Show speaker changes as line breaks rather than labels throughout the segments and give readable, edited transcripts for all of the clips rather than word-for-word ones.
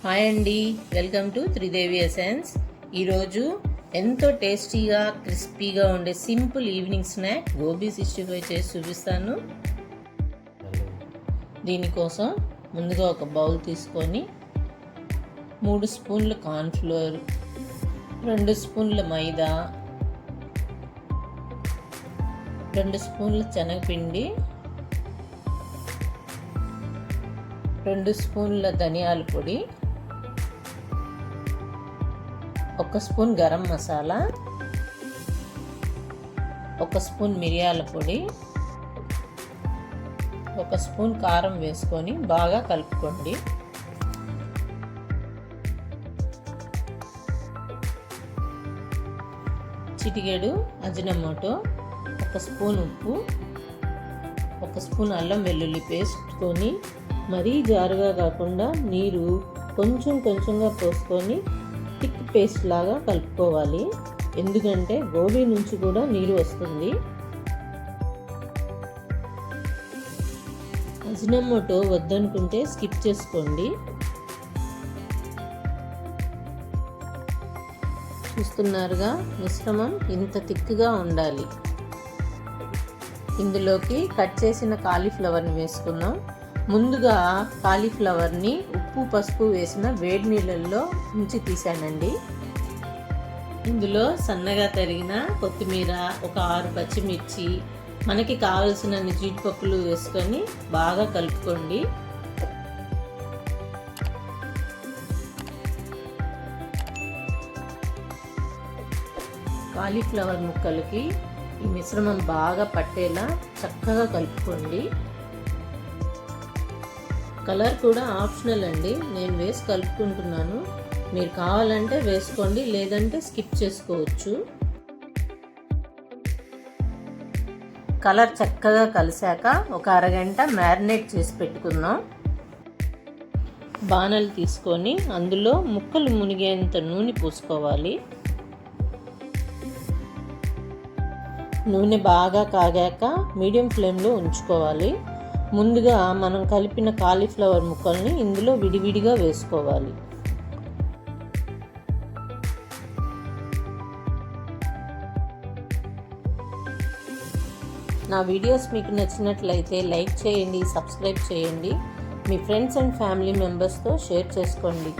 Hi అండి, welcome to Tridevi essence. ఈరోజు ఎంతో టేస్టీగా క్రిస్పీగా ఉండే సింపుల్ ఈవినింగ్ స్నాక్ గోబీ 65 చేసి చూపిస్తాను. దీనికోసం ముందుగా ఒక బౌల్ తీసుకొని 3 స్పూన్ల కార్న్ఫ్లోర్, 2 స్పూన్ల మైదా, 2 స్పూన్ల శనగపిండి, 2 స్పూన్ల ధనియాల పొడి, 1 స్పూన్ గరం మసాలా, 1 స్పూన్ మిరియాల పొడి, 1 స్పూన్ కారం వేసుకొని బాగా కలుపుకోండి. చిటికెడు అజినమోటో, 1 స్పూన్ ఉప్పు, 1 స్పూన్ అల్లం వెల్లుల్లి పేస్ట్కొని మరీ జారుగా కాకుండా నీరు కొంచెం కొంచెంగా పోసుకొని థిక్ పేస్ట్ లాగా కలుపుకోవాలి. ఎందుకంటే గోబీ నుంచి కూడా నీరు వస్తుంది. అజినమోటో వద్దనుకుంటే స్కిప్ చేసుకోండి. చూస్తున్నారుగా, మిశ్రమం ఇంత థిక్గా ఉండాలి. ఇందులోకి కట్ చేసిన కాలీఫ్లవర్ని వేసుకుందాం. ముందుగా కాలీఫ్లవర్ని ఉప్పు పసుపు వేసిన వేడి నీళ్ళల్లో ఉంచి తీసానండి. ఇందులో సన్నగా తరిగిన కొత్తిమీర, ఒక 6 పచ్చిమిర్చి, మనకి కావలసినన్ని జీడిపప్పులు వేసుకొని బాగా కలుపుకోండి. కాలీఫ్లవర్ ముక్కలకి ఈ మిశ్రమం బాగా పట్టేలా చక్కగా కలుపుకోండి. కలర్ కూడా ఆప్షనల్ అండి, నేను వేసి కలుపుకుంటున్నాను. మీరు కావాలంటే వేసుకోండి, లేదంటే స్కిప్ చేసుకోవచ్చు. కలర్ చక్కగా కలిసాక ఒక అరగంట మ్యారినేట్ చేసి పెట్టుకుందాం. బాణలు తీసుకొని అందులో ముక్కలు మునిగేంత నూనె పోసుకోవాలి. నూనె బాగా కాగాక మీడియం ఫ్లేమ్లో ఉంచుకోవాలి. ముందుగా మనం కలిపిన కాలీఫ్లవర్ ముక్కల్ని ఇందులో విడివిడిగా వేసుకోవాలి. నా వీడియోస్ మీకు నచ్చినట్లయితే లైక్ చేయండి, సబ్స్క్రైబ్ చేయండి, మీ ఫ్రెండ్స్ అండ్ ఫ్యామిలీ మెంబర్స్తో షేర్ చేసుకోండి.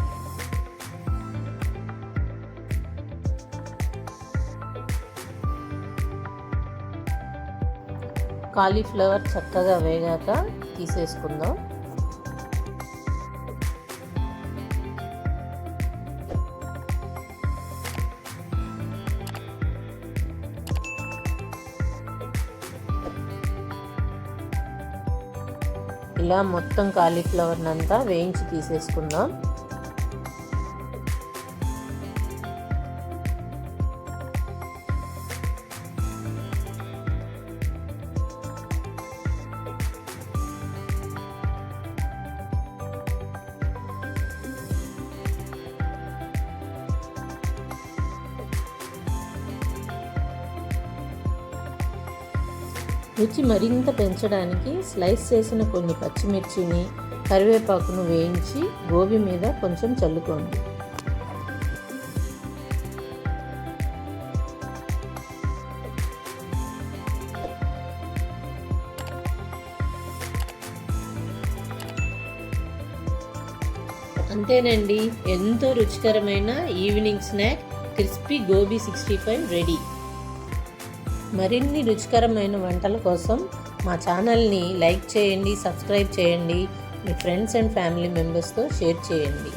కాలీఫ్లవర్ చక్కగా వేగాక తీసేసుకుందాం. ఇలా మొత్తం కాలీఫ్లవర్ని అంతా వేయించి తీసేసుకుందాం. రుచి మరింత పెంచడానికి స్లైస్ చేసిన కొన్ని పచ్చిమిర్చిని, కరివేపాకును వేయించి గోబీ మీద కొంచెం చల్లుకోండి. అంతేనండి, ఎంతో రుచికరమైన evening snack crispy gobi 65 ready. మరిన్ని రుచికరమైన వంటల కోసం మా ఛానల్ని లైక్ చేయండి, సబ్స్క్రైబ్ చేయండి, మీ ఫ్రెండ్స్ అండ్ ఫ్యామిలీ మెంబర్స్తో షేర్ చేయండి.